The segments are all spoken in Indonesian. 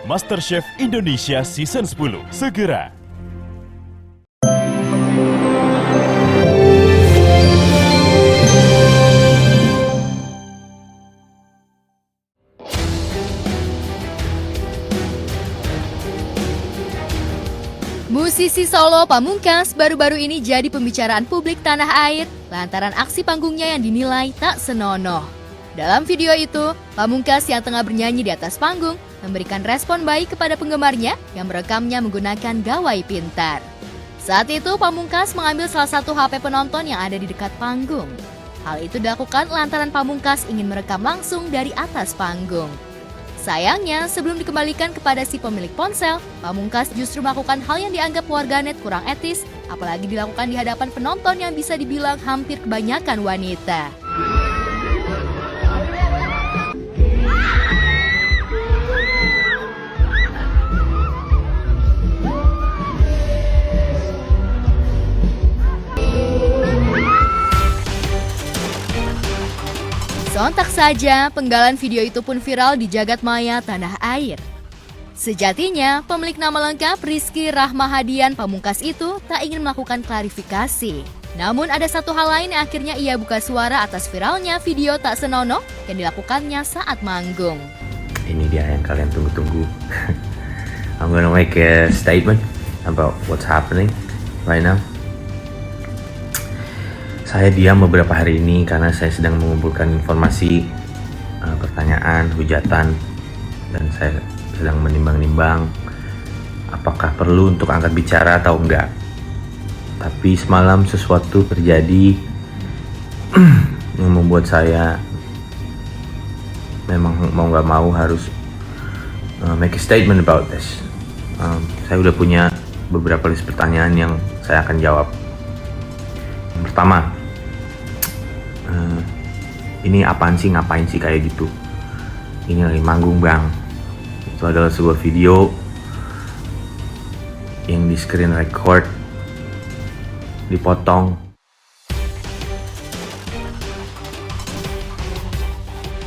MasterChef Indonesia Season 10 segera. Musisi solo Pamungkas baru-baru ini jadi pembicaraan publik tanah air lantaran aksi panggungnya yang dinilai tak senonoh. Dalam video itu, Pamungkas yang tengah bernyanyi di atas panggung memberikan respon baik kepada penggemarnya yang merekamnya menggunakan gawai pintar. Saat itu, Pamungkas mengambil salah satu HP penonton yang ada di dekat panggung. Hal itu dilakukan lantaran Pamungkas ingin merekam langsung dari atas panggung. Sayangnya, sebelum dikembalikan kepada si pemilik ponsel, Pamungkas justru melakukan hal yang dianggap warganet kurang etis, apalagi dilakukan di hadapan penonton yang bisa dibilang hampir kebanyakan wanita. Sontak saja, penggalan video itu pun viral di jagat maya tanah air. Sejatinya, pemilik nama lengkap Rizky Rahmahadian Pamungkas itu tak ingin melakukan klarifikasi. Namun ada satu hal lain yang akhirnya ia buka suara atas viralnya video tak senonoh yang dilakukannya saat manggung. Ini dia yang kalian tunggu-tunggu. I'm gonna make a statement about what's happening right now. Saya diam beberapa hari ini karena saya sedang mengumpulkan informasi, pertanyaan, hujatan, dan saya sedang menimbang-nimbang apakah perlu untuk angkat bicara atau enggak. Tapi semalam sesuatu terjadi yang membuat saya memang mau nggak mau harus make a statement about this. Saya udah punya beberapa list pertanyaan yang saya akan jawab. Yang pertama, ini apaan sih, ngapain sih kayak gitu? Ini lagi manggung bang. Itu adalah sebuah video yang di screen record, dipotong.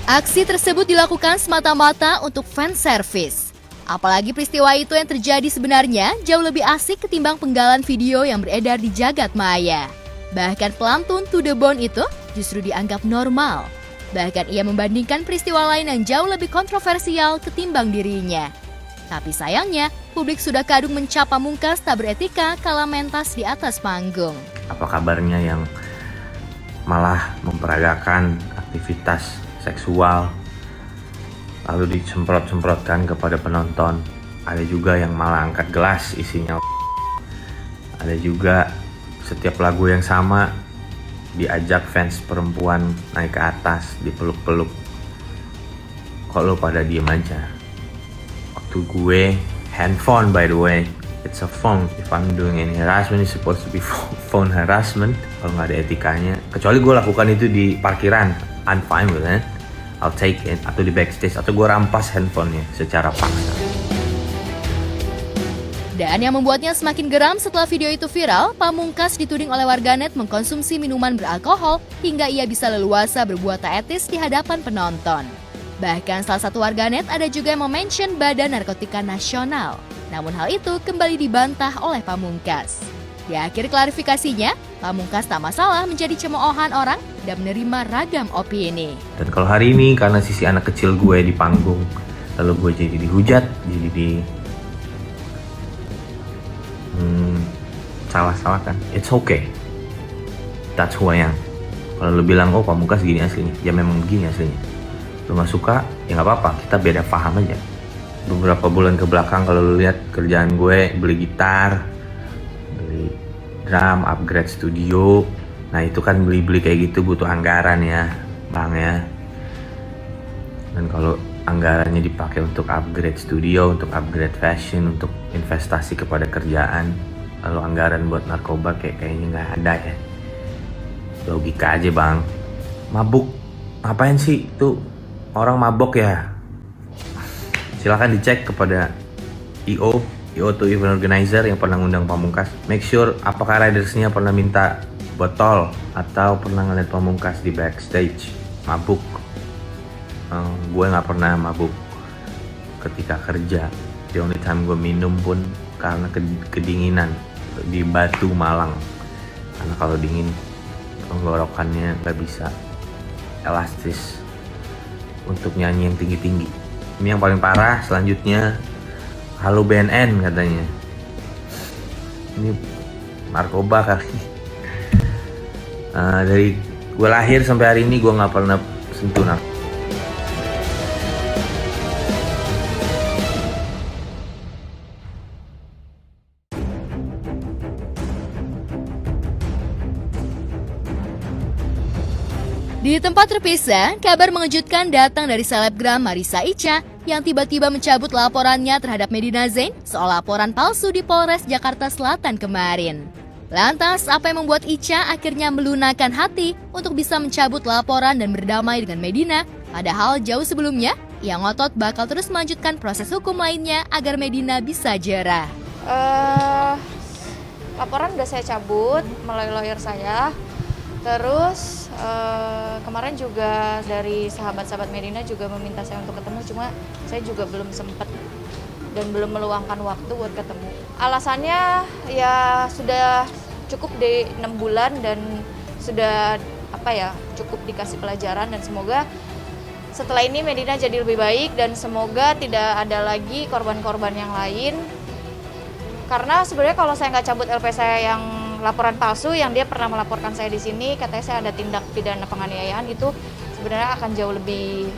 Aksi tersebut dilakukan semata-mata untuk fan service. Apalagi peristiwa itu yang terjadi sebenarnya jauh lebih asik ketimbang penggalan video yang beredar di jagat maya. Bahkan pelantun To The Bone itu justru dianggap normal. Bahkan ia membandingkan peristiwa lain yang jauh lebih kontroversial ketimbang dirinya. Tapi sayangnya, publik sudah kadung mencap Pamungkas tak beretika kala mentas di atas panggung. Apa kabarnya yang malah memperagakan aktivitas seksual lalu disemprot-semprotkan kepada penonton. Ada juga yang malah angkat gelas isinya. Ada juga setiap lagu yang sama diajak fans perempuan naik ke atas, dipeluk-peluk. Kok lo pada diem aja? Waktu gue handphone, by the way, it's a phone. If I'm doing any harassment, it's supposed to be phone harassment. Kalau nggak ada etikanya, kecuali gue lakukan itu di parkiran, I'm fine with it. I'll take it. Atau di backstage, atau gue rampas handphonenya secara paksa. Dan yang membuatnya semakin geram setelah video itu viral, Pamungkas dituding oleh warganet mengkonsumsi minuman beralkohol hingga ia bisa leluasa berbuat tak etis di hadapan penonton. Bahkan salah satu warganet ada juga yang mention Badan Narkotika Nasional. Namun hal itu kembali dibantah oleh Pamungkas. Di akhir klarifikasinya, Pamungkas tak masalah menjadi cemoohan orang dan menerima ragam opini. Dan kalau hari ini karena sisi anak kecil gue di panggung, lalu gue jadi dihujat, jadi salah kan, it's okay, that's who I am. Kalau lu bilang, oh Pamungkas gini aslinya, ya memang begini aslinya. Lu gak suka, ya gak apa-apa, kita beda paham aja. Beberapa bulan ke belakang kalau lu lihat kerjaan gue, beli gitar, beli drum, upgrade studio. Nah itu kan beli-beli kayak gitu butuh anggaran ya bang ya. Dan kalau anggarannya dipakai untuk upgrade studio, untuk upgrade fashion, untuk investasi kepada kerjaan, lalu anggaran buat narkoba kayaknya nggak ada ya. Logika aja bang. Mabuk, ngapain sih tuh orang mabok ya? Silahkan dicek kepada IO tuh event organizer yang pernah ngundang Pamungkas. Make sure apakah ridersnya pernah minta botol atau pernah ngeliat Pamungkas di backstage mabuk. Gue nggak pernah mabuk. ketika kerja. The only time gue minum pun karena kedinginan di Batu Malang. Karena kalau dingin tenggorokannya nggak bisa elastis untuk nyanyi yang tinggi-tinggi. Ini yang paling parah. Selanjutnya, halo BNN katanya. Ini narkoba kali. Dari gue lahir sampai hari ini gue nggak pernah sentuh narkoba. Di tempat terpisah, kabar mengejutkan datang dari selebgram Marissa Icha yang tiba-tiba mencabut laporannya terhadap Medina Zain soal laporan palsu di Polres Jakarta Selatan kemarin. Lantas, apa yang membuat Icha akhirnya melunakkan hati untuk bisa mencabut laporan dan berdamai dengan Medina? Padahal jauh sebelumnya, ia ngotot bakal terus melanjutkan proses hukum lainnya agar Medina bisa jera. Laporan udah saya cabut melalui lawyer saya. Terus kemarin juga dari sahabat-sahabat Medina juga meminta saya untuk ketemu, cuma saya juga belum sempat dan belum meluangkan waktu buat ketemu. Alasannya ya sudah cukup di 6 bulan dan sudah cukup dikasih pelajaran, dan semoga setelah ini Medina jadi lebih baik dan semoga tidak ada lagi korban-korban yang lain. Karena sebenarnya kalau saya nggak cabut LP saya yang laporan palsu yang dia pernah melaporkan saya di sini, katanya saya ada tindak pidana penganiayaan, itu sebenarnya akan jauh lebih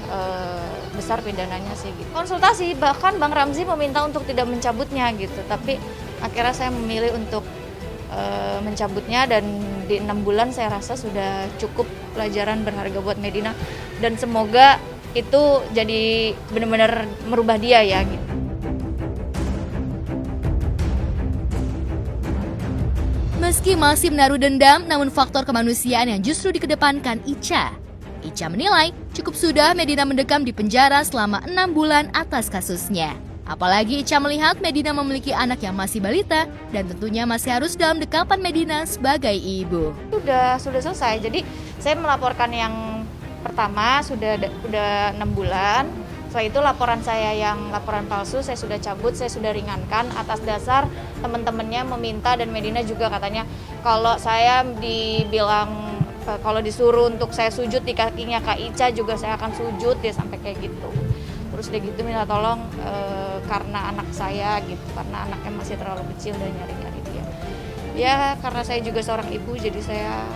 besar pidananya sih gitu. Konsultasi, bahkan Bang Ramzi meminta untuk tidak mencabutnya gitu, tapi akhirnya saya memilih untuk mencabutnya, dan di 6 bulan saya rasa sudah cukup pelajaran berharga buat Medina, dan semoga itu jadi benar-benar merubah dia ya gitu. Meski masih menaruh dendam, namun faktor kemanusiaan yang justru dikedepankan Icha. Icha menilai cukup sudah Medina mendekam di penjara selama 6 bulan atas kasusnya. Apalagi Icha melihat Medina memiliki anak yang masih balita dan tentunya masih harus dalam dekapan Medina sebagai ibu. Sudah selesai, jadi saya melaporkan yang pertama sudah 6 bulan. Setelah itu laporan saya yang laporan palsu saya sudah cabut, saya sudah ringankan atas dasar teman-temannya meminta, dan Medina juga katanya kalau saya dibilang kalau disuruh untuk saya sujud di kakinya Kak Icha juga saya akan sujud, dia sampai kayak gitu. Terus dia gitu minta tolong karena anak saya gitu, karena anaknya masih terlalu kecil dan nyari-nyari dia. Ya karena saya juga seorang ibu, jadi saya